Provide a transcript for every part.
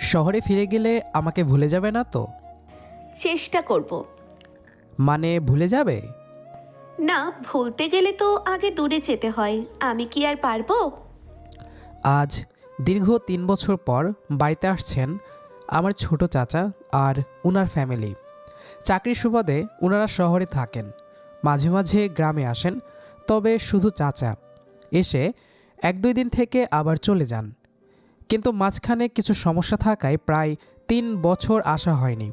শহরে ফিরে গেলে আমাকে ভুলে যাবে না তো? চেষ্টা করব। মানে ভুলে যাবে? না, ভুলতে গেলে তো আগে দূরে যেতে হয়। আমি কি আর পারবো? আজ দীর্ঘ 3 বছর পর বাড়িতে আসছেন আমার ছোট চাচা আর উনার ফ্যামিলি। চাকরির সুবাদে ওনারা শহরে থাকেন, মাঝে মাঝে গ্রামে আসেন, তবে শুধু চাচা এসে 1-2 দিন থেকে আবার চলে যান। কিন্তু মাঝখানে কিছু সমস্যা থাকায় প্রায় 3 বছর আসা হয়নি।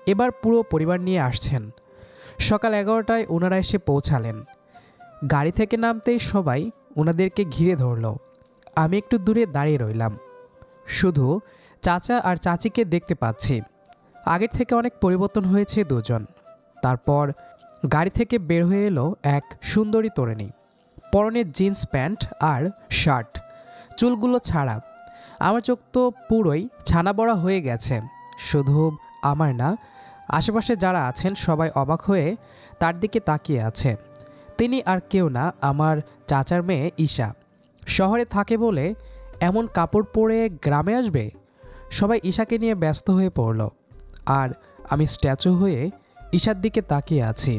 এবার পুরো পরিবার নিয়ে আসছেন। সকাল 11টায় ওনারা এসে পৌঁছালেন। গাড়ি থেকে নামতেই সবাই ওনাদেরকে ঘিরে ধরল। আমি একটু দূরে দাঁড়িয়ে রইলাম, শুধু চাচা আর চাচিকে দেখতে পাচ্ছি। আগের থেকে অনেক পরিবর্তন হয়েছে দুজন। তারপর গাড়ি থেকে বের হয়ে এলো এক সুন্দরী তরুণী, পরনে জিন্স প্যান্ট আর শার্ট, চুলগুলো ছাড়া। আমার চোখ তো পুরোই ছানা বড়া হয়ে গেছে। শুধু আমার না, আশেপাশে যারা আছেন সবাই অবাক হয়ে তার দিকে তাকিয়ে আছে। তিনি আর কেউ না, আমার চাচার মেয়ে ঈশা। শহরে থাকে বলে এমন কাপড় পরে গ্রামে আসবে? সবাই ঈশাকে নিয়ে ব্যস্ত হয়ে পড়ল, আর আমি স্ট্যাচু হয়ে ঈশার দিকে তাকিয়ে আছি।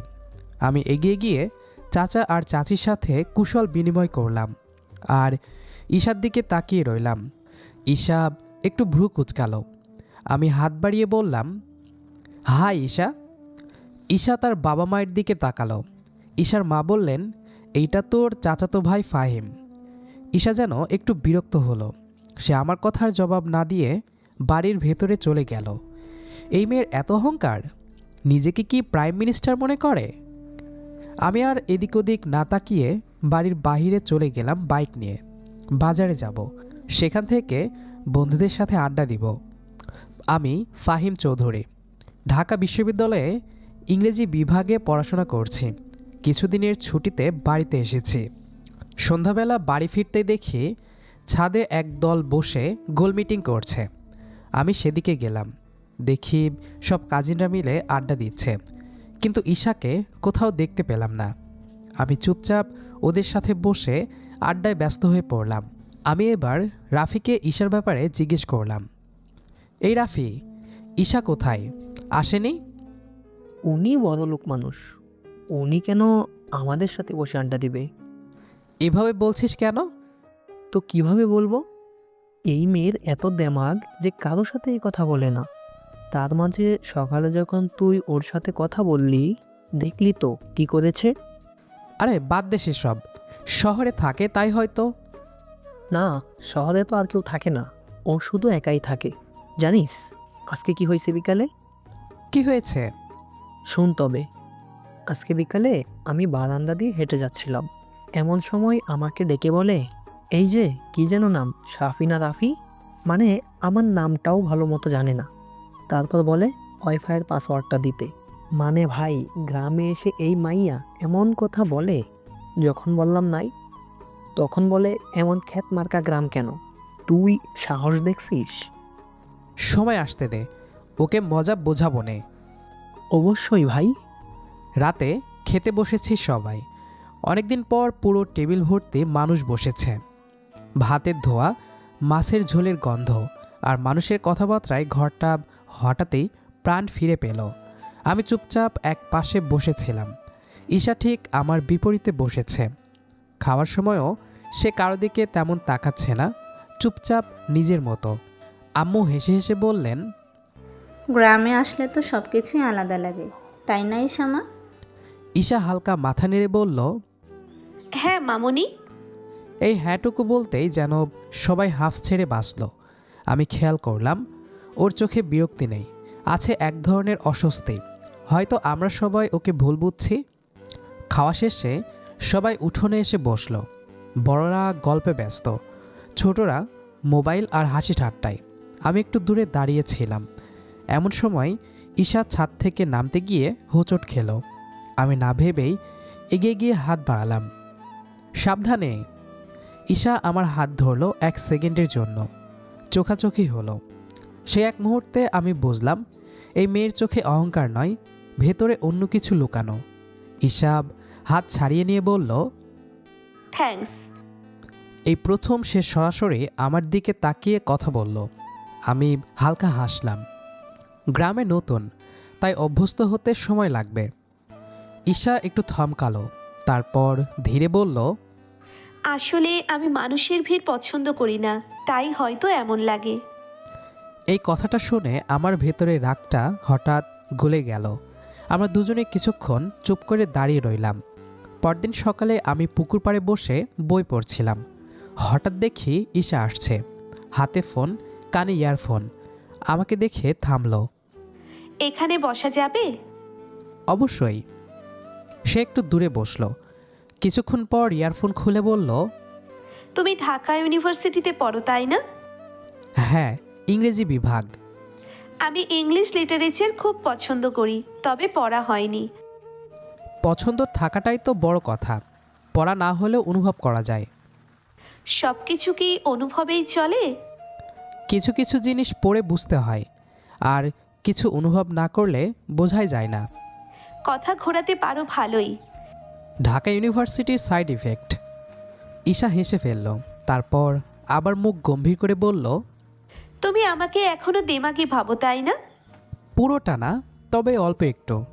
আমি এগিয়ে গিয়ে চাচা আর চাচির সাথে কুশল বিনিময় করলাম, আর ঈশার দিকে তাকিয়ে রইলাম। ঈশা একটু ভ্রু কুঁচকালো। আমি হাত বাড়িয়ে বললাম, হাই ঈশা। ঈশা তার বাবা মায়ের দিকে তাকালো। ঈশার মা বললেন, এইটা তোর চাচাতো ভাই ফাহিম। ঈশা যেন একটু বিরক্ত হলো। সে আমার কথার জবাব না দিয়ে বাড়ির ভেতরে চলে গেল। এই মেয়ের এত অহংকার, নিজেকে কি প্রাইম মিনিস্টার মনে করে? আমি আর এদিক ওদিক না তাকিয়ে বাড়ির বাহিরে চলে গেলাম বাইক নিয়ে। বাজারে যাব, সেখান থেকে বন্ধুদের সাথে আড্ডা দিব। আমি ফাহিম চৌধুরী, ঢাকা বিশ্ববিদ্যালয়ে ইংরেজি বিভাগে পড়াশোনা করছি। কিছুদিনের ছুটিতে বাড়িতে এসেছি। সন্ধ্যাবেলা বাড়ি ফিরতে দেখি ছাদে এক দল বসে গোল মিটিং করছে। আমি সেদিকে গেলাম, দেখি সব কাজিনরা মিলে আড্ডা দিচ্ছে, কিন্তু ঈশাকে কোথাও দেখতে পেলাম না। আমি চুপচাপ ওদের সাথে বসে আড্ডায় ব্যস্ত হয়ে পড়লাম। আমি এবার রাফিকে ঈশার ব্যাপারে জিজ্ঞেস করলাম, এই রাফি, ঈশা কোথায়? আসেনি? উনি বড়লোক মানুষ, উনি কেন আমাদের সাথে বসে আড্ডা দিবে? এভাবে বলছিস কেন? তো কিভাবে বলবো? এই মেয়ের এত দেমাগ যে কারোর সাথে এই কথা বলে না। তার মাঝে সকালে যখন তুই ওর সাথে কথা বললি, দেখলি তো কি করেছে? আরে বাদ দে সেসব, শহরে থাকে তাই হয়তো। না, শহরে তো আর কেউ থাকে না, ও শুধু একাই থাকে। জানিস আজকে কি হয়েছে বিকালে? কি হয়েছে? শুন তবে। আজকে বিকালে আমি বারান্দা দিয়ে হেঁটে যাচ্ছিলাম, এমন সময় আমাকে ডেকে বলে, এই যে কি যেন নাম, সাফিনা রাফি, মানে আমার নামটাও ভালো মতো জানে না। তারপর বলে ওয়াইফাইয়ের পাসওয়ার্ডটা দিতে। মানে ভাই, গ্রামে এসে এই মাইয়া এমন কথা বলে। যখন বললাম নাই, তখন বলে এমন খ্যাত মার্কা গ্রাম কেন? তুই সাহস দেখছিস? সময় আসতে দে, ওকে মজা বোঝাবো নে। অবশ্যই ভাই। রাতে খেতে বসেছি সবাই। অনেকদিন পর পুরো টেবিল ভর্তি মানুষ বসেছে। ভাতের ধোয়া, মাছের ঝোলের গন্ধ আর মানুষের কথাবার্তায় ঘরটা হঠাৎই প্রাণ ফিরে পেল। আমি চুপচাপ এক পাশে বসেছিলাম। ঈশা ঠিক আমার বিপরীতে বসেছে। খাওয়ার সময়ও সে কারো দিকে তেমন তাকাচ্ছে না, চুপচাপ নিজের মতো। আম্মু হেসে হেসে বললেন, গ্রামে আসলে তো সব কিছুই আলাদা লাগে, তাই না ইসামা? ঈশা হালকা মাথা নেড়ে বলল, হ্যাঁ মামুনি। এই হ্যাঁটুকু বলতেই যেন সবাই হাফ ছেড়ে বাঁচল। আমি খেয়াল করলাম ওর চোখে বিরক্তি নেই, আছে এক ধরনের অস্বস্তি। হয়তো আমরা সবাই ওকে ভুল বুঝছি। খাওয়া শেষে সবাই উঠোনে এসে বসল। বড়রা গল্পে ব্যস্ত, ছোটরা মোবাইল আর হাসি ঠাট্টায়। আমি একটু দূরে দাঁড়িয়েছিলাম। এমন সময় ঈশা ছাদ থেকে নামতে গিয়ে হোঁচট খেল। আমি না ভেবেই এগিয়ে গিয়ে হাত বাড়ালাম, সাবধানে। ঈশা আমার হাত ধরল 1 সেকেন্ডের জন্য, চোখাচোখি হলো। সে এক মুহূর্তে আমি বুঝলাম এই মেয়ের চোখে অহংকার নয়, ভেতরে অন্য কিছু লুকানো। ঈশা হাত ছাড়িয়ে নিয়ে বলল, থ্যাঙ্কস। এই প্রথম সে সরাসরি আমার দিকে তাকিয়ে কথা বলল। আমি হালকা হাসলাম। গ্রামে নতুন, তাই অভ্যস্ত হতে সময় লাগবে। ঈশা একটু থমকালো, তারপর ধীরে বলল, আসলে আমি মানুষের ভিড় পছন্দ করি না, তাই হয়তো এমন লাগে। এই কথাটা শুনে আমার ভেতরে রাগটা হঠাৎ গলে গেল। আমরা দুজনে কিছুক্ষণ চুপ করে দাঁড়িয়ে রইলাম। পরদিন সকালে আমি পুকুর পাড়ে বসে বই পড়ছিলাম। হঠাৎ দেখি ঈশা আসছে, হাতে ফোন, কানে ইয়ারফোন। আমাকে দেখে থামলো। এখানে বসা যাবে? অবশ্যই। সে একটু দূরে বসলো। কিছুক্ষণ পর ইয়ারফোন খুলে বলল, তুমি ঢাকা ইউনিভার্সিটিতে পড়ো তাই না? হ্যাঁ, ইংরেজি বিভাগ। আমি ইংলিশ লিটারেচার খুব পছন্দ করি, তবে পড়া হয়নি। পছন্দ থাকাটাই তো বড় কথা, পড়া না হলেও অনুভব করা যায়। সব কিছু কি অনুভবেই চলে? কিছু কিছু জিনিস পড়ে বুঝতে হয়, আর কিছু অনুভব না করলে বোঝাই যায় না। কথা ঘোরাতে পারো ভালোই। ঢাকা ইউনিভার্সিটির সাইড ইফেক্ট। ঈশা হেসে ফেলল, তারপর আবার মুখ গম্ভীর করে বলল, তুমি আমাকে এখনো দেমাগি ভাবো তাই না? পুরোটা না, তবে অল্প একটু।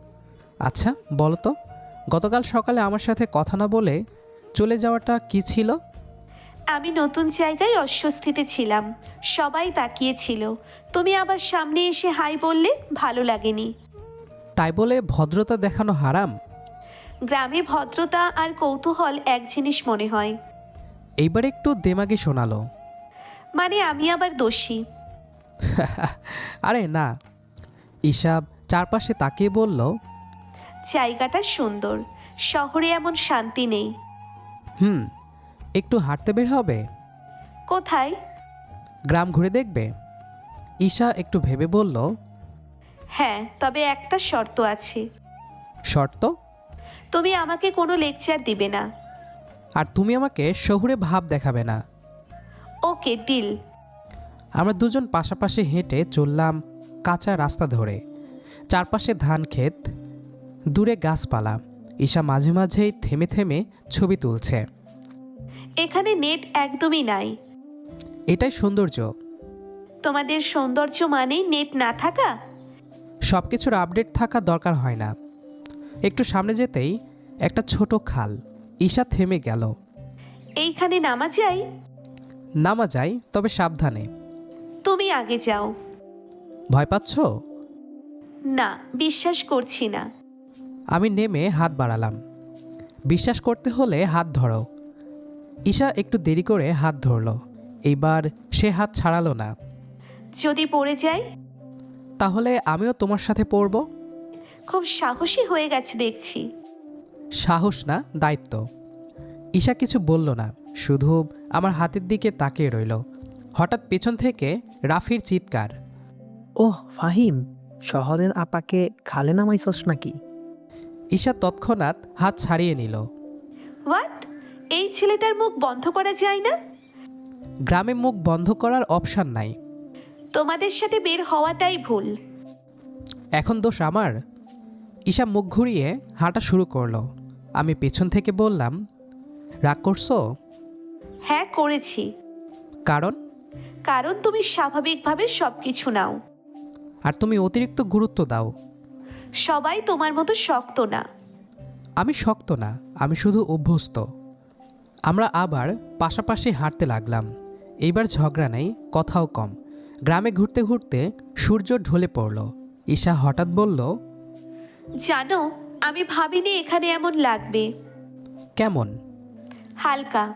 আচ্ছা বলো তো, গতকাল সকালে আমার সাথে কথা না বলে চলে যাওয়াটা কি ছিল? আমি নতুন জায়গায় অস্বস্তিতে ছিলাম, সবাই তাকিয়েছিল। তুমি আবার সামনে এসে হাই বললে, ভালো লাগেনি। তাই বলে ভদ্রতা দেখানো হারাম? গ্রামে ভদ্রতা আর কৌতূহল এক জিনিস মনে হয়। এইবার একটু দেমাগে শোনালো। মানে আমি আবার দোষী? আরে না। ঈশা চারপাশে তাকিয়ে বলল, জায়গাটা সুন্দর, শহরে এমন শান্তি নেই। হুম, একটু হাঁটতে বের হবে? কোথায়? গ্রাম ঘুরে দেখবে? ঈশা একটু ভেবে বলল, হ্যাঁ, তবে একটা শর্ত আছে। শর্ত? তুমি আমাকে কোনো লেকচার দিবে না। আর তুমি আমাকে শহুরে ভাব দেখাবে না। ওকে, ডিল। আমরা দুজন পাশাপাশি হেঁটে চললাম কাঁচা রাস্তা ধরে। চারপাশে ধান ক্ষেত, দূরে গাছপালা। ঈশা মাঝে মাঝেই থেমে থেমে ছবি তুলছে। এখানে নেট একদমই নাই। এটাই সৌন্দর্য। তোমাদের সৌন্দর্য মানেই নেট না থাকা? সব কিছুর আপডেট থাকা দরকার হয় না। একটু সামনে যেতেই একটা ছোট খাল। ঈশা থেমে গেল। এইখানে নামা যায়? নামা যায়, তবে সাবধানে। তুমি আগে যাও। ভয় পাচ্ছ? না, বিশ্বাস করছি না। আমি নেমে হাত বাড়ালাম। বিশ্বাস করতে হলে হাত ধরো। ঈশা একটু দেরি করে হাত ধরল। এইবার সে হাত ছাড়ালো না। যদি পড়ে যাই? তাহলে আমিও তোমার সাথে পড়ব। খুব সাহসী হয়ে গেছে দেখছি। সাহস না, দায়িত্ব। ঈশা কিছু বলল না, শুধু আমার হাতের দিকে তাকিয়ে রইল। হঠাৎ পেছন থেকে রাফির চিৎকার। ওহ ফাহিম, শহরের আপাকে খালে নামাইছস নাকি? ঈশা তৎক্ষণাৎ হাত ছাড়িয়ে নিল। হোয়াট? এই ছেলেটার মুখ বন্ধ করা যায় না? গ্রামে মুখ বন্ধ করার অপশন নাই। তোমাদের সাথে বের হওয়াটাই ভুল। এখন দোষ আমার? ঈশা মুখ ঘুরিয়ে হাঁটা শুরু করলো। আমি পেছন থেকে বললাম, রাগ করছো? হ্যাঁ, করেছি। কারণ? কারণ তুমি স্বাভাবিকভাবে সব কিছু নাও। আর তুমি অতিরিক্ত গুরুত্ব দাও। সবাই তোমার মতো শক্ত না। আমি শক্ত না, আমি শুধু অভ্যস্ত। আমরা আবার পাশাপাশি হাঁটতে লাগলাম। এইবার ঝগড়া নেই, কথাও কম। গ্রামে ঘুরতে ঘুরতে সূর্য ঢলে পড়ল। ঈশা হঠাৎ বলল, জানো, আমি ভাবিনি এখানে এমন লাগবে। কেমন? হালকা।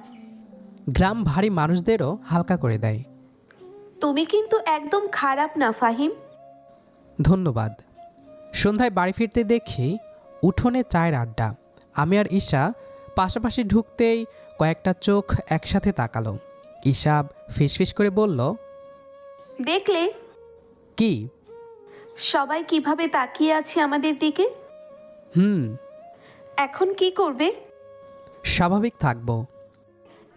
গ্রাম ভারী মানুষদেরও হালকা করে দেয়। তুমি কিন্তু একদম খারাপ না ফাহিম। ধন্যবাদ। সন্ধ্যায় বাড়ি ফিরতে দেখি উঠোনে চায়ের আড্ডা। আমি আর ঈশা পাশাপাশি ঢুকতেই কয়েকটা চোখ একসাথে তাকালো। ঈশা ফিসফিস করে বলল, দেখলে কি? সবাই কিভাবে তাকিয়ে আছে আমাদের দিকে? হুম। এখন কি করবে? স্বাভাবিক থাকবো।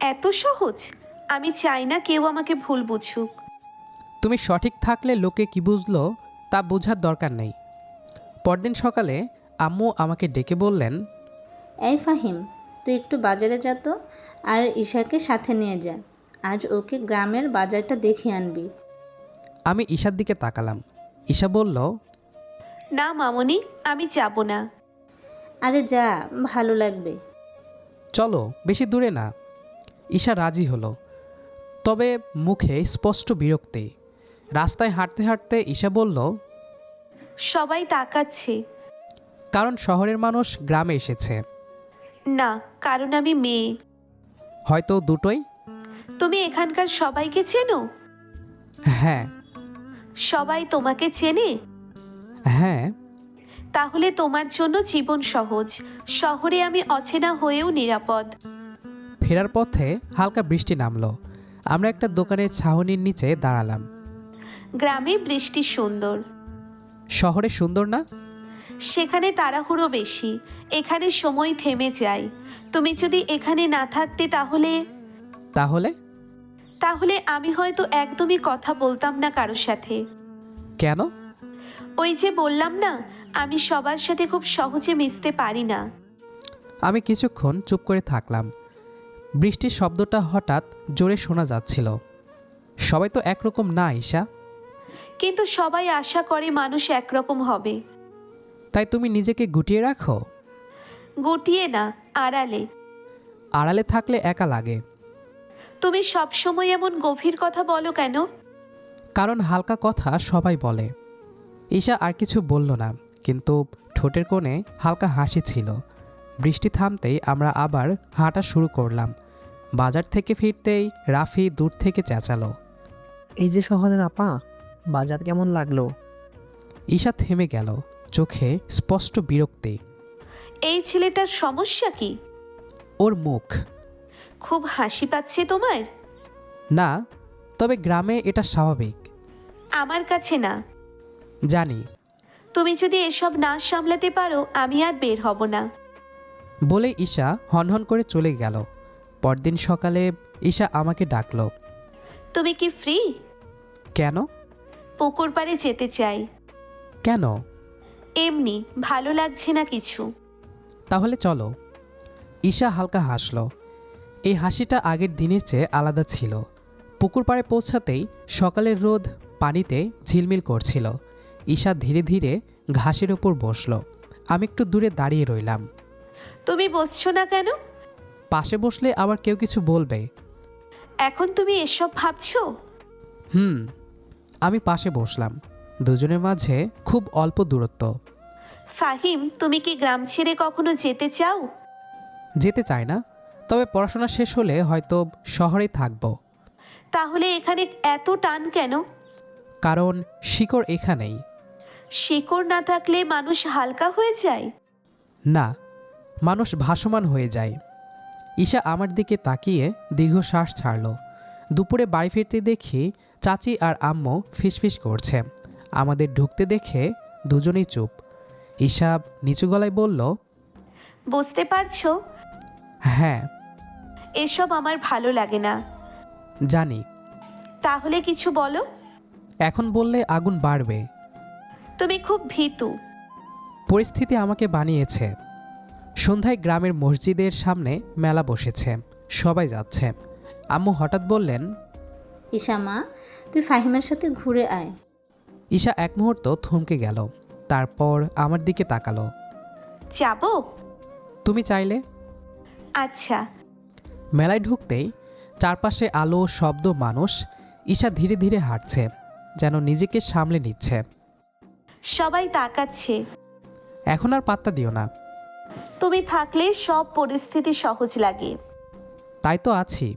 এত সহজ? আমি চাই না কেউ আমাকে ভুল বুঝুক। তুমি সঠিক থাকলে লোকে কি বুঝলো তা বোঝার দরকার নেই। পরদিন সকালে আম্মু আমাকে ডেকে বললেন, এই ফাহিম, তুই একটু বাজারে যা তো, আর ঈশাকে সাথে নিয়ে যা। আজ ওকে গ্রামের বাজারটা দেখে আনবি। আমি ঈশার দিকে তাকালাম। ঈশা বলল, না মামনি, আমি যাব না। আরে যা, ভালো লাগবে। চলো, বেশি দূরে না। ঈশা রাজি হলো, তবে মুখে স্পষ্ট বিরক্তি। রাস্তায় হাঁটতে হাঁটতে ঈশা বলল, সবাই তাকাচ্ছে। কারণ শহরের মানুষ গ্রামে এসেছে। না, কারণ আমি মেয়ে। হয়তো দুটোই। তুমি এখানকার সবাইকে চেনো? হ্যাঁ। সবাই তোমাকে চেনে? হ্যাঁ। তাহলে তোমার জন্য জীবন সহজ। শহরে আমি অচেনা হয়েও নিরাপদ। ফেরার পথে হালকা বৃষ্টি নামলো। আমরা একটা দোকানের ছাউনির নিচে দাঁড়ালাম। গ্রামে বৃষ্টি সুন্দর। শহরে সুন্দর না? সেখানে তাড়াহুড়ো বেশি, এখানে সময় থেমে যায়। তুমি যদি এখানে না থাকতে তাহলে তাহলে? তাহলে আমি হয়তো একদমই কথা বলতাম না কারোর সাথে। কেন? ওই যে বললাম না, আমি সবার সাথে খুব সহজে মিশতে পারি না। আমি কিছুক্ষণ চুপ করে থাকলাম। বৃষ্টির শব্দটা হঠাৎ জোরে শোনা যাচ্ছিল। সবাই তো একরকম না ঈশা। কিন্তু সবাই আশা করে মানুষ একরকম হবে। তাই তুমি নিজেকে গুটিয়ে রাখো? গুটিয়ে না, আড়ালে। আড়ালে থাকলে একা লাগে। তুমি সবসময় এমন গভীর কথা বলো কেন? কারণ হালকা কথা সবাই বলে। ঈশা আর কিছু বলল না, কিন্তু ঠোঁটের কোণে হালকা হাসি ছিল। বৃষ্টি থামতেই আমরা আবার হাঁটা শুরু করলাম। বাজার থেকে ফিরতেই রাফি দূর থেকে চেঁচালো, এই যে শহরের আপা, বাজার কেমন লাগলো? ঈশা থেমে গেল, চোখে স্পষ্ট বিরক্তি। এই ছেলেটার সমস্যা কি? ওর মুখ। খুব হাসি পাচ্ছে তোমার? না, তবে গ্রামে এটা স্বাভাবিক। আমার কাছে না। জানি। তুমি যদি এসব না সামলাতে পারো, আমি আর বের হব না। বলে ঈশা হনহন করে চলে গেল। পরদিন সকালে ঈশা আমাকে ডাকলো। তুমি কি ফ্রি? কেন? পুকুর পাড়ে যেতে চাই। কেন? এমনি, ভালো লাগছে না কিছু। তাহলে চলো। ঈশা হালকা হাসলো। এই হাসিটা আগের দিনের চেয়ে আলাদা ছিল। পুকুর পাড়ে পৌঁছাতেই সকালের রোদ পানিতে ঝিলমিল করছিল। ঈশা ধীরে ধীরে ঘাসের ওপর বসলো। আমি একটু দূরে দাঁড়িয়ে রইলাম। তুমি বসছো না কেন? পাশে বসলে আবার কেউ কিছু বলবে। এখন তুমি এসব ভাবছো? আমি পাশে বসলাম। দুজনের মাঝে খুব অল্প দূরত্ব। ফাহিম, তুমি কি গ্রাম ছেড়ে কখনো যেতে চাও? যেতে চাই না, তবে পড়াশোনা শেষ হলে হয়তো শহরেই থাকব। তাহলে এখানে এত টান কেন? কারণ শিকড় এখানেই। শিকড় না থাকলে মানুষ হালকা হয়ে যায়? না, মানুষ ভাসমান হয়ে যায়। ঈশা আমার দিকে তাকিয়ে দীর্ঘশ্বাস ছাড়ল। দুপুরে বাড়ি ফিরতে দেখি চাচি আর আম্মু ফিসফিস করছে। আমাদের ঢুকতে দেখে দুজনেই চুপ। ঈশা নিচু গলায় বলল, বুঝতে পারছো? হ্যাঁ। এসব আমার ভালো লাগে না। জানি। তাহলে কিছু বলো। এখন বললে আগুন বাড়বে। তুমি খুব ভীতু। পরিস্থিতি আমাকে বানিয়েছে। সন্ধ্যায় গ্রামের মসজিদের সামনে মেলা বসেছে, সবাই যাচ্ছে। আম্মু হঠাৎ বললেন, ঈশা মা, তুই ফাহিমের সাথে ঘুরে আয়। ঈশা এক মুহূর্ত থমকে গেল, তারপর আমার দিকে তাকালো। যাবো? তুমি চাইলে। আচ্ছা। মেলায় ঢুকতেই চারপাশে আলো, শব্দ, মানুষ। ঈশা ধীরে ধীরে হাঁটছে, যেন নিজেকে সামলে নিচ্ছে। সবাই তাকাচ্ছে। এখন আর পাত্তা দিও না। তুমি থাকলে সব পরিস্থিতি সহজ লাগে। তাই তো আছি।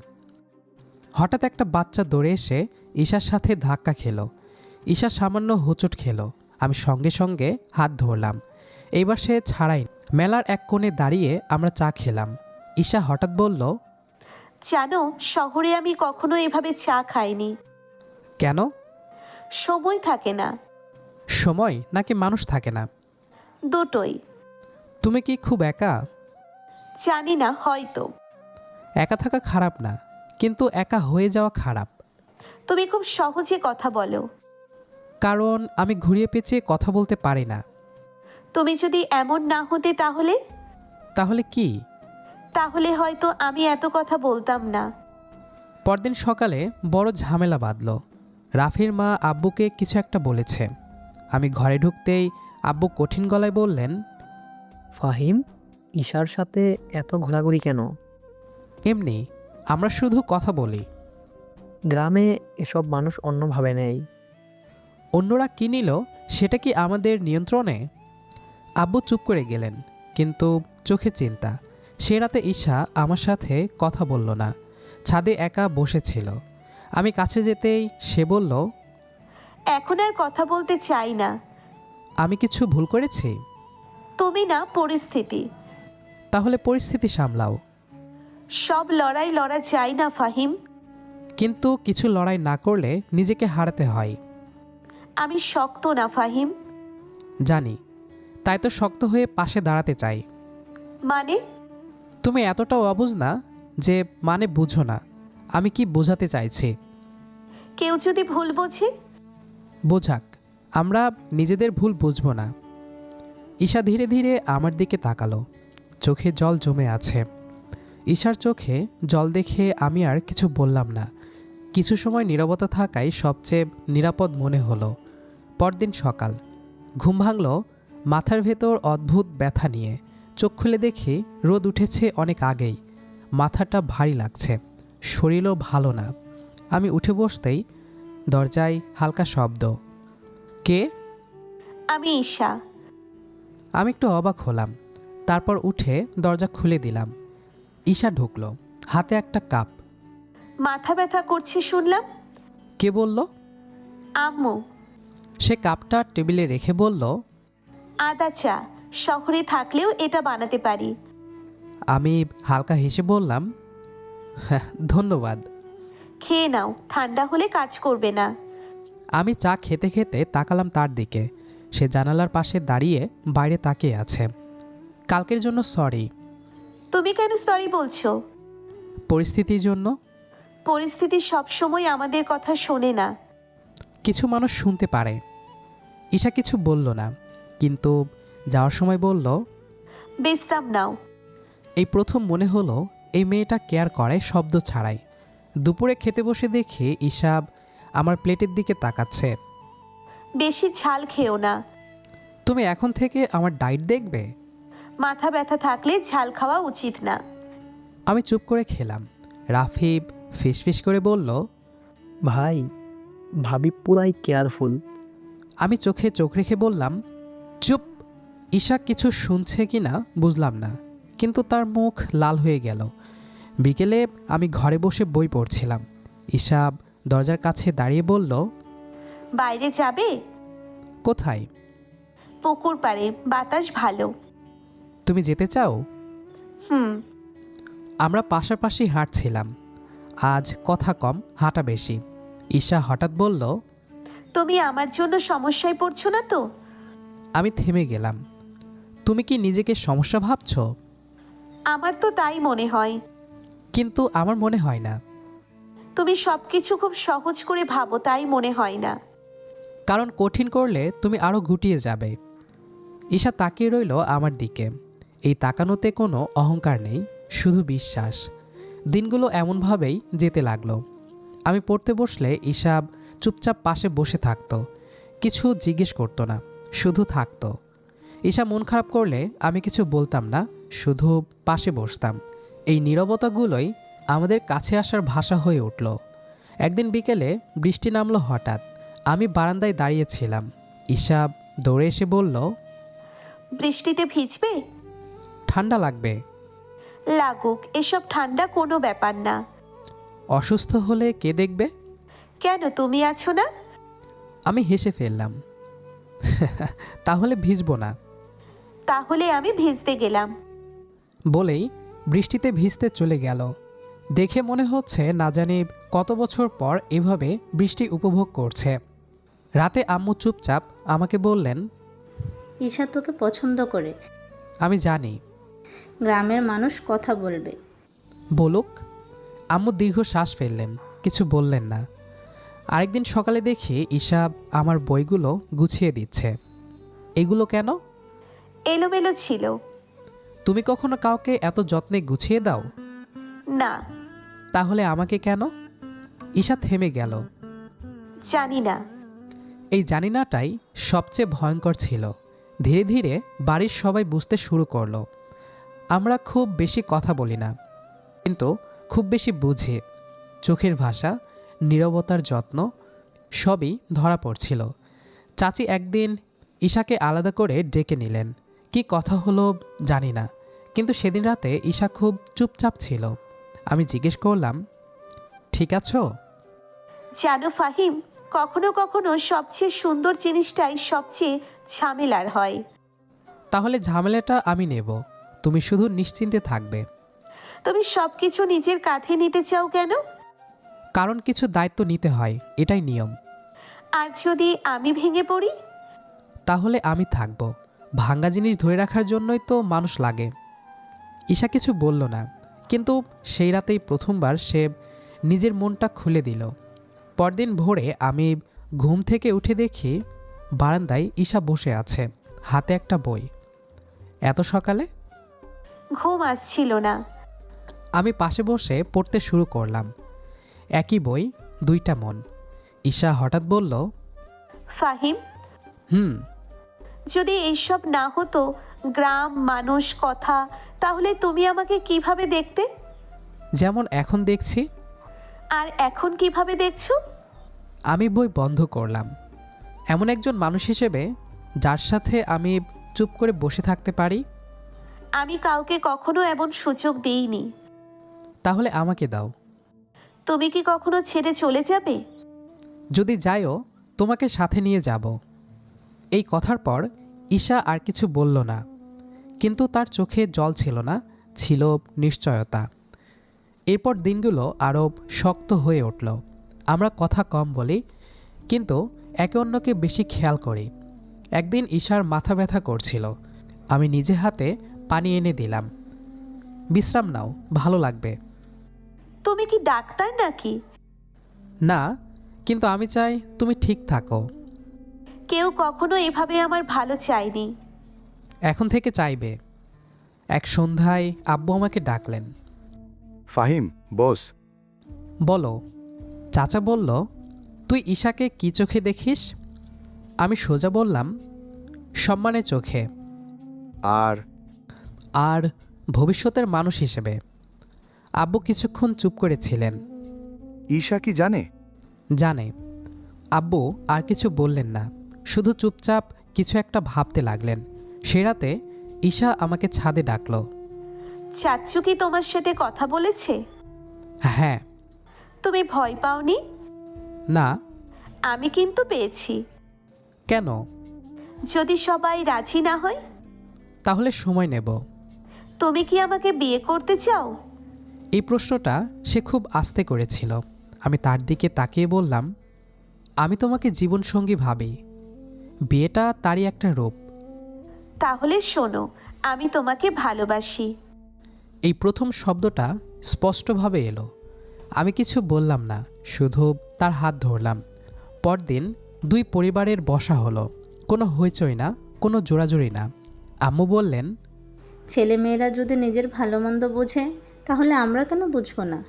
হঠাৎ একটা বাচ্চা দৌড়ে এসে ঈশার সাথে ধাক্কা খেলো। ঈশা সামান্য হোঁচট খেলো। আমি সঙ্গে সঙ্গে হাত ধরলাম। এইবার সে ছাড়াই। মেলার এক কোণে দাঁড়িয়ে আমরা চা খেলাম। ঈশা হঠাৎ বলল, জানো, শহরে আমি কখনো এভাবে চা খাইনি। কেন? সময় থাকে না। সময় নাকি মানুষ থাকে না? দুটোই। তুমি কি খুব একা? জানি না, হয়তো। একা থাকা খারাপ না, কিন্তু একা হয়ে যাওয়া খারাপ। তুমি খুব সহজে কথা বলো। কারণ আমি ঘুরিয়ে পেঁচিয়ে কথা বলতে পারি না। তুমি যদি এমন না হতে তাহলে? তাহলে কি? তাহলে হয়তো আমি এত কথা বলতাম না। পরদিন সকালে বড় ঝামেলা বাঁধল। রাফির মা আব্বুকে কিছু একটা বলেছে। আমি ঘরে ঢুকতেই আব্বু কঠিন গলায় বললেন, ফাহিম, ঈশার সাথে এত ঘোরাঘুরি কেন? এমনি, আমরা শুধু কথা বলি। গ্রামে এসব মানুষ অন্যভাবে নেই। অন্যরা কী নিল সেটা কি আমাদের নিয়ন্ত্রণে? আব্বু চুপ করে গেলেন, কিন্তু চোখে চিন্তা। সে রাতে ঈশা আমার সাথে কথা বলল না, ছাদে একা বসেছিল। আমি কাছে যেতেই সে বলল, এখন আর কথা বলতে চাই না। আমি কিছু ভুল করেছি? তুমি না, পরিস্থিতি। তাহলে পরিস্থিতি সামলাও। সব লড়াই লড়া যায় না ফাহিম। কিন্তু কিছু লড়াই না করলে নিজেকে হারাতে হয়। আমি শক্ত না ফাহিম। জানি, তাই তো শক্ত হয়ে পাশে দাঁড়াতে চাই। মানে? তুমি এতটাও অবুঝ না যে মানে বুঝো না আমি কি বোঝাতে চাইছি। কেউ যদি ভুল বোঝে? বোঝাক, আমরা নিজেদের ভুল বুঝবো না। ঈশা ধীরে ধীরে আমার দিকে তাকালো, চোখে জল জমে আছে। ঈশার চোখে জল দেখে আমি আর কিছু বললাম না। কিছু সময় নীরবতা থাকাই সবচেয়ে নিরাপদ মনে হলো। পরদিন সকাল, ঘুম ভাঙল মাথার ভেতর অদ্ভুত ব্যথা নিয়ে। চোখ খুলে দেখি রোদ উঠেছে অনেক আগেই। মাথাটা ভারী লাগছে, শরীরও ভালো না। আমি উঠে বসতেই দরজায় হালকা শব্দ। কে? আমি ঈশা। আমি একটু অবাক হলাম, তারপর উঠে দরজা খুলে দিলাম। ঈশা ঢুকলো, হাতে একটা কাপ। মাথা ব্যথা করছে শুনলাম। কে বলল? আম্মু। সে কাপটা টেবিলে রেখে বলল, আদা চা। শহরে থাকলেও এটা বানাতে পারি। আমি হালকা হেসে বললাম, "হ্যাঁ, ধন্যবাদ।" খেয়ে নাও, ঠান্ডা হলে কাজ করবে না। আমি চা খেতে খেতে তাকালাম তার দিকে। সে জানালার পাশে দাঁড়িয়ে বাইরে তাকিয়ে আছে। কালকের জন্য সরি। তুমি কেন সরি বলছো? পরিস্থিতির জন্য। পরিস্থিতি সবসময় আমাদের কথা শোনে না। কিছু মানুষ শুনতে পারে। ঈশা কিছু বলল না, কিন্তু যাওয়ার সময় বলল, বিশ্রাম নাও। এই প্রথম মনে হলো এই মেয়েটা কেয়ার করে শব্দ ছাড়াই। দুপুরে খেতে বসে দেখি ঈশা আমার প্লেটের দিকে তাকাচ্ছে। বেশি ঝাল খেও না। তুমি এখন থেকে আমার ডায়েট দেখবে? মাথা ব্যথা থাকলে ঝাল খাওয়া উচিত না। আমি চুপ করে খেলাম। রাফিব ফিসফিস করে বলল, ভাই, ভাবি পুরাই কেয়ারফুল। আমি চোখে চোখ রেখে বললাম, চুপ। ঈশা কিছু শুনছে কি না বুঝলাম না, কিন্তু তার মুখ লাল হয়ে গেল। বিকেলে আমি ঘরে বসে বই পড়ছিলাম। ঈশা দরজার কাছে দাঁড়িয়ে বলল, বাইরে যাবে? কোথায়? পুকুর পাড়ে, বাতাস ভালো। তুমি যেতে চাও? হুম। আমরা পাশাপাশি হাঁটছিলাম। আজ কথা কম, হাঁটা বেশি। ঈশা হঠাৎ বলল, তুমি আমার জন্য সমস্যায় পড়ছো না তো? আমি থেমে গেলাম। তুমি কি নিজেকে সমস্যা ভাবছো? আমার তো তাই মনে হয়। কিন্তু আমার মনে হয় না। তুমি সবকিছু খুব সহজ করে ভাবো, তাই মনে হয় না। কারণ কঠিন করলে তুমি আরও গুটিয়ে যাবে। ঈশা তাকিয়ে রইল আমার দিকে। এই তাকানোতে কোনো অহংকার নেই, শুধু বিশ্বাস। দিনগুলো এমনভাবেই যেতে লাগলো। আমি পড়তে বসলে ঈশা চুপচাপ পাশে বসে থাকতো, কিছু জিজ্ঞেস করতো না, শুধু থাকতো। ঈশা মন খারাপ করলে আমি কিছু বলতাম না, শুধু পাশে বসতাম। এই নীরবতাগুলোই আমাদের কাছে আসার ভাষা হয়ে উঠল। একদিন বিকেলে বৃষ্টি নামলো হঠাৎ। আমি বারান্দায় দাঁড়িয়েছিলাম। ঈশা দৌড়ে এসে বলল, বৃষ্টিতে ভিজবে? ঠান্ডা লাগবে। লাগুক, এসব ঠান্ডা কোনো ব্যাপার না। অসুস্থ হলে কে দেখবে? কেন, তুমি আছো না? আমি হেসে ফেললাম। তাহলে ভিজবো না। তাহলে আমি ভিজতে গেলাম। বলেই বৃষ্টিতে ভিজতে চলে গেল। দেখে মনে হচ্ছে না জানি কত বছর পর এভাবে বৃষ্টি উপভোগ করছে। রাতে আম্মু চুপচাপ আমাকে বললেন, ঈশা তোকে পছন্দ করে। আমি জানি। গ্রামের মানুষ কথা বলবে। বলুক। আম্মু দীর্ঘ শ্বাস ফেললেন, কিছু বললেন না। আরেকদিন সকালে দেখি ঈশা আমার বইগুলো গুছিয়ে দিচ্ছে। এগুলো কেন? এলোমেলো ছিল। তুমি কখনো কাউকে এত যত্নে গুছিয়ে দাও? না। তাহলে আমাকে কেন? ঈশা থেমে গেল। জানি না। এই জানিনাটাই সবচেয়ে ভয়ঙ্কর ছিল। ধীরে ধীরে বাড়ির সবাই বুঝতে শুরু করলো আমরা খুব বেশি কথা বলি না, কিন্তু খুব বেশি বুঝি। চোখের ভাষা, নীরবতার যত্ন সবই ধরা পড়ছিল। চাচি একদিন ঈশাকে আলাদা করে ডেকে নিলেন। কি কথা হলো জানি না, কিন্তু সেদিন রাতে ঈশা খুব চুপচাপ ছিল। আমি জিজ্ঞেস করলাম, ঠিক আছো? জানো ফাহিম, কখনো কখনো সবচেয়ে সুন্দর জিনিসটাই সবচেয়ে ঝামেলার হয়। তাহলে ঝামেলাটা আমি নেব, তুমি শুধু নিশ্চিন্তে থাকবে। তুমি সব কিছু নিজের কাঁধে নিতে চাও কেন? কারণ কিছু দায়িত্ব নিতে হয়, এটাই নিয়ম। আর যদি আমি ভেঙে পড়ি? তাহলে আমি থাকব। ভাঙা জিনিস ধরে রাখার জন্যই তো মানুষ লাগে। ঈশা কিছু বলল না, কিন্তু সেই রাতেই প্রথমবার সে নিজের মনটা খুলে দিল। পরদিন ভোরে আমি ঘুম থেকে উঠে দেখি বারান্দায় ঈশা বসে আছে, হাতে একটা বই। এত সকালে? ঘুম আসছিল না। আমি পাশে বসে পড়তে শুরু করলাম। একই বই, দুইটা মন। ঈশা হঠাৎ বলল, ফাহিম, হুম। যদি এইসব না হতো, গ্রাম, মানুষ, কথা, তাহলে তুমি আমাকে কিভাবে দেখতে? যেমন এখন দেখছি। আর এখন কিভাবে দেখছো? আমি বই বন্ধ করলাম। এমন একজন মানুষ হিসেবে যার সাথে আমি চুপ করে বসে থাকতে পারি। আমি কাউকে কখনো এমন সুযোগ দিইনি। তাহলে আমাকে দাও। তুমি কি কখনো ছেড়ে চলে যাবে? যদি যাইও, তোমাকে সাথে নিয়ে যাব। এই কথার পর ঈশা আর কিছু বলল না, কিন্তু তার চোখে জল ছিল না, ছিল নিশ্চয়তা। এরপর দিনগুলো আরও শক্ত হয়ে উঠল। আমরা কথা কম বলি, কিন্তু একে অন্যকে বেশি খেয়াল করি। একদিন ঈশার মাথা ব্যথা করছিল। আমি নিজে হাতে পানি এনে দিলাম। বিশ্রাম নাও, ভালো লাগবে। তুমি কি ডাক্তার নাকি? না, কিন্তু আমি চাই তুমি ঠিক থাকো। কেউ কখনো এভাবে আমার ভালো চায়নি। এখন থেকে চাইবে। এক সন্ধ্যায় আব্বু আমাকে ডাকলেন। ফাহিম, বস। বলো। চাচা বলল, তুই ঈশাকে কি চোখে দেখিস? আমি সোজা বললাম, সম্মানের চোখে। আর আর ভবিষ্যতের মানুষ হিসেবে। আব্বু কিছুক্ষণ চুপ করেছিলেন। ঈশা কি জানে? জানে। আব্বু আর কিছু বললেন না, শুধু চুপচাপ কিছু একটা ভাবতে লাগলেন। সে রাতে ঈশা আমাকে ছাদে ডাকলো। চাচ্চু কি তোমার সাথে কথা বলেছে? হ্যাঁ। তুমি ভয় পাওনি? না। আমি কিন্তু পেয়েছি। কেন? যদি সবাই রাজি না হয়? তাহলে সময় নেব। তুমি কি আমাকে বিয়ে করতে চাও? এই প্রশ্নটা সে খুব আস্তে করেছিল। আমি তার দিকে তাকিয়ে বললাম, আমি তোমাকে জীবনসঙ্গী ভাবি। বিয়েটা তারই একটা রূপ। তাহলে শোনো, আমি তোমাকে ভালোবাসি। এই প্রথম শব্দটা স্পষ্টভাবে এলো। আমি কিছু বললাম না, শুধু তার হাত ধরলাম। পরদিন দুই পরিবারের বসা হলো। কোনো হইচই না, কোনো জোরাজুরি না। আম্মু বললেন, ছেলেমেয়েরা যদি নিজের ভালো মন্দ বোঝে তাহলে আমরা কেন বুঝবো না?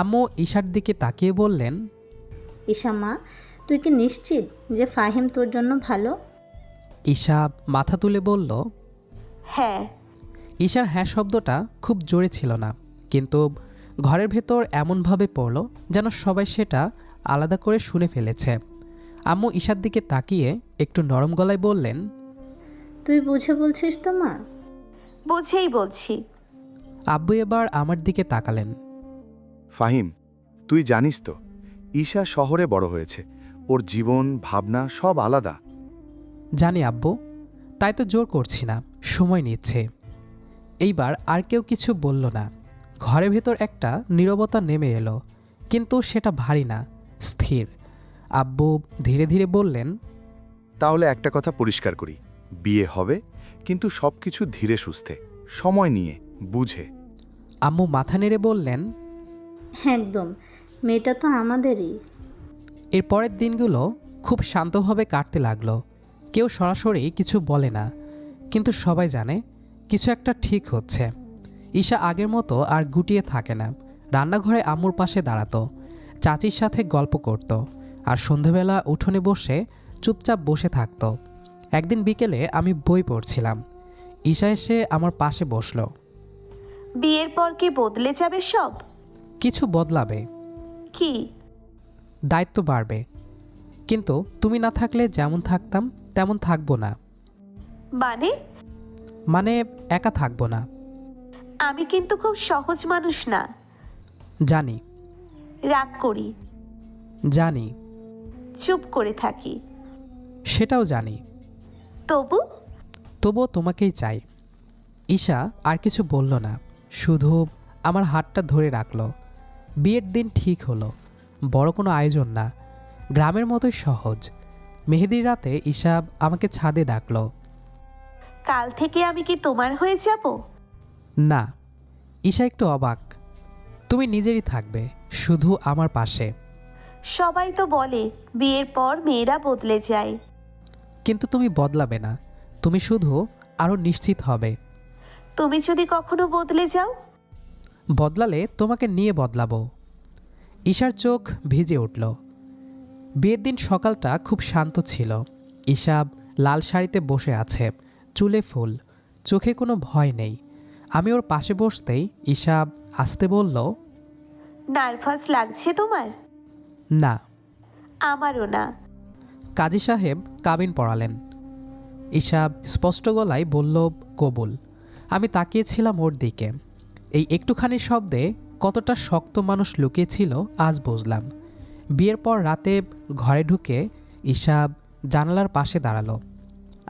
আম্মু ঈশার দিকে তাকিয়ে বললেন, ঈশা মা, তুই কি নিশ্চিত যে ফাহিম তোর জন্য ভালো? ঈশা মাথা তুলে বলল, হ্যাঁ। ঈশার হ্যাঁ শব্দটা খুব জোরে ছিল না, কিন্তু ঘরের ভেতর এমনভাবে পড়ল যেন সবাই সেটা আলাদা করে শুনে ফেলেছে। আম্মু ঈশার দিকে তাকিয়ে একটু নরম গলায় বললেন, তুই বুঝে বলছিস তো মা? বুঝেই বলছি। আব্বু এবার আমার দিকে তাকালেন। ফাহিম, তুই জানিস তো ঈশা শহরে বড় হয়েছে। ওর জীবন, ভাবনা সব আলাদা। জানি আব্বু, তাই তো জোর করছি না, সময় নিচ্ছে। এইবার আর কেউ কিছু বলল না। ঘরের ভেতর একটা নীরবতা নেমে এলো, কিন্তু সেটা ভারী না, স্থির। আব্বু ধীরে ধীরে বললেন, তাহলে একটা কথা পরিষ্কার করি, বিয়ে হবে, কিন্তু সবকিছু ধীরে সুস্থে, সময় নিয়ে, বুঝে। আম্মু মাথা নেড়ে বললেন, একদম, মেয়েটা তো আমাদেরই। এর পরের দিনগুলো খুব শান্তভাবে কাটতে লাগলো। কেউ সরাসরি কিছু বলে না, কিন্তু সবাই জানে কিছু একটা ঠিক হচ্ছে। ঈশা আগের মতো আর গুটিয়ে থাকে না। রান্নাঘরে আম্মুর পাশে দাঁড়াতো, চাচির সাথে গল্প করত, আর সন্ধেবেলা উঠোনে বসে চুপচাপ বসে থাকতো। একদিন বিকেলে আমি বই পড়ছিলাম, ঈশা এসে আমার পাশে বসলো। বিয়ের পর কি বদলে যাবে সব? কিছু বদলাবে, কি? দায়িত্ব বাড়বে, কিন্তু তুমি না থাকলে যেমন থাকতাম তেমন থাকবো না। মানে? মানে একা থাকবো না। আমি কিন্তু খুব সহজ মানুষ না। জানি। রাগ করি, জানি। চুপ করে থাকি, সেটাও জানি। তবুও তোমাকেই চাই। ঈশা আর কিছু বলল না, শুধু আমার হাতটা ধরে রাখলো। বিয়ের দিন ঠিক হলো, বড় কোনো আয়োজন না, গ্রামের মতোই সহজ। মেহেদির রাতে ঈশা আমাকে ছাদে ডাকলো। কাল থেকে আমি কি তোমার হয়ে যাব? না। ঈশা একটু অবাক। তুমি নিজেরই থাকবে, শুধু আমার পাশে। সবাই তো বলে বিয়ের পর মেয়েরা বদলে যায়। কিন্তু তুমি বদলাবে না, তুমি শুধু আরও নিশ্চিত হবে। তুমি যদি কখনো বদলে যাও? বদলালে তোমাকে নিয়ে বদলাবো। ঈশার চোখ ভিজে উঠল। বিয়ের দিন সকালটা খুব শান্ত ছিল। ঈশা লাল শাড়িতে বসে আছে, চুলে ফুল, চোখে কোনো ভয় নেই। আমি ওর পাশে বসতেই ঈশা আস্তে বলল, নার্ভাস লাগছে তোমার? না। আমারও না। কাজী সাহেব কাবিন পড়ালেন। ঈশা স্পষ্ট গলায় বলল, কবুল। আমি তাকিয়েছিলাম ওর দিকে। এই একটুখানি শব্দে কতটা শক্ত মানুষ লুকিয়েছিল আজ বুঝলাম। বিয়ের পর রাতে ঘরে ঢুকে ঈশা জানালার পাশে দাঁড়ালো।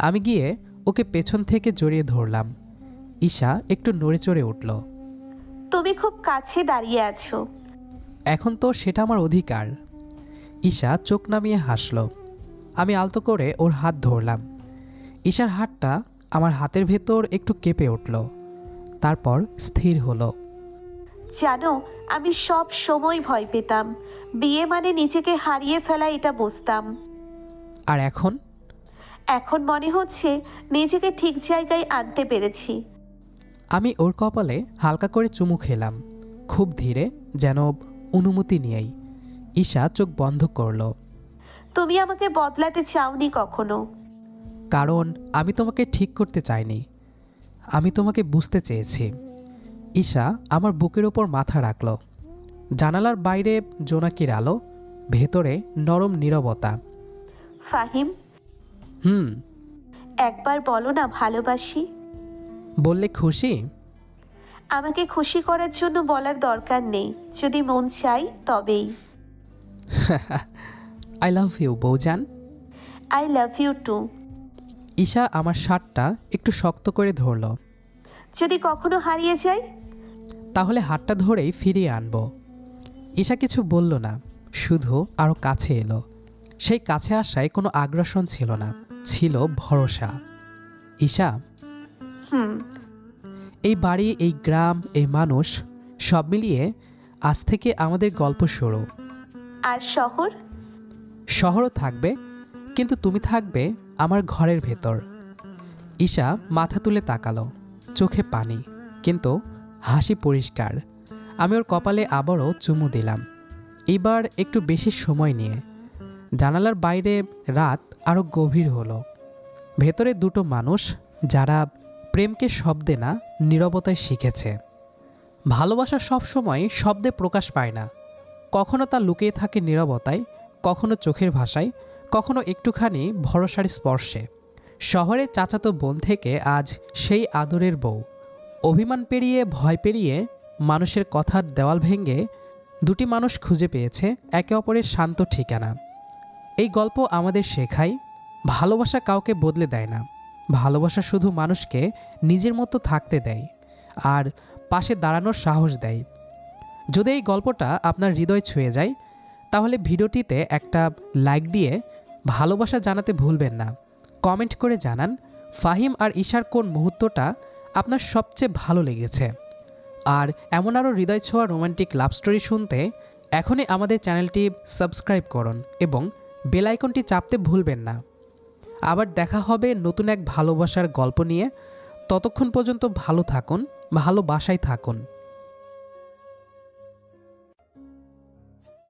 আমি গিয়ে ওকে পেছন থেকে জড়িয়ে ধরলাম। ঈশা একটু নড়ে চড়ে উঠল। তুমি খুব কাছে দাঁড়িয়ে আছো। এখন তো সেটা আমার অধিকার। ঈশা চোখ নামিয়ে হাসল। আমি আলতো করে ওর হাত ধরলাম। ঈশার হাতটা আমার হাতের ভেতর একটু কেঁপে উঠল, তারপর স্থির হলো। জানো, আমি সব সময় ভয় পেতাম। বিয়ে মানে নিজেকে হারিয়ে ফেলা, এটা বুঝতাম। আর এখন? এখন মনে হচ্ছে নিজেকে ঠিক জায়গায় আনতে পেরেছি। আমি ওর কপালে হালকা করে চুমু খেলাম, খুব ধীরে, যেন অনুমতি নিয়েই। ঈশা চোখ বন্ধ করল। তুমি আমাকে বদলাতে চাওনি কখনো। কারণ আমি তোমাকে ঠিক করতে চাইনি, আমি তোমাকে বুঝতে চেয়েছি। ঈশা আমার বুকের ওপর মাথা রাখল। জানালার বাইরে জোনাকির আলো, ভেতরে নরম নীরবতা। ফাহিম, একবার বলো না ভালোবাসি। বললে খুশি? আমাকে খুশি করার জন্য বলার দরকার নেই, যদি মন চাই তবেই। আই লাভ ইউ বৌজান। I love you too. Isha আমার শার্টটা একটু শক্ত করে ধরল। যদি কখনো হারিয়ে যাই? তাহলে হাতটা ধরেই ফিরিয়ে আনবো। ঈশা কিছু বলল না, শুধু আরও কাছে এলো। সেই কাছে আসায় কোনো আগ্রাসন ছিল না, ছিল ভরসা। ঈশা, এই বাড়ি, এই গ্রাম, এই মানুষ, সব মিলিয়ে আজ থেকে আমাদের গল্প শুরু। আর শহর? শহরও থাকবে, কিন্তু তুমি থাকবে আমার ঘরের ভেতর। ঈশা মাথা তুলে তাকালো, চোখে পানি, কিন্তু হাসি পরিষ্কার। আমি ওর কপালে আবারও চুমু দিলাম, এবার একটু বেশি সময় নিয়ে। জানালার বাইরে রাত আরও গভীর হলো। ভেতরে দুটো মানুষ, যারা প্রেমকে শব্দে না, নীরবতায় শিখেছে। ভালোবাসা সবসময় শব্দে প্রকাশ পায় না, কখনো তা লুকিয়ে থাকে নীরবতায়, কখনো চোখের ভাষায়, কখনো একটুখানি ভরসার স্পর্শে। শহরে চাচাতো বোন থেকে আজ সেই আদরের বউ। অভিমান পেরিয়ে, ভয় পেরিয়ে, মানুষের কথার দেওয়াল ভেঙে দুটি মানুষ খুঁজে পেয়েছে একে অপরের শান্ত ঠিকানা। এই গল্প আমাদের শেখায়, ভালোবাসা কাউকে বদলে দেয় না, ভালোবাসা শুধু মানুষকে নিজের মতো থাকতে দেয় আর পাশে দাঁড়ানোর সাহস দেয়। যদি এই গল্পটা আপনার হৃদয় ছুঁয়ে যায়, তাহলে ভিডিওটিতে একটা লাইক দিয়ে ভালোবাসা জানাতে ভুলবেন না। কমেন্ট করে জানান ফাহিম আর ঈশার কোন মুহূর্তটা আপনার সবচেয়ে ভালো লেগেছে। আর এমন আরও হৃদয় ছোঁয়া রোমান্টিক লাভ স্টোরি শুনতে এখনই আমাদের চ্যানেলটি সাবস্ক্রাইব করুন এবং বেল আইকনটি চাপতে ভুলবেন না। আবার দেখা হবে নতুন এক ভালোবাসার গল্প নিয়ে। ততক্ষণ পর্যন্ত ভালো থাকুন, ভালোবাসায় থাকুন।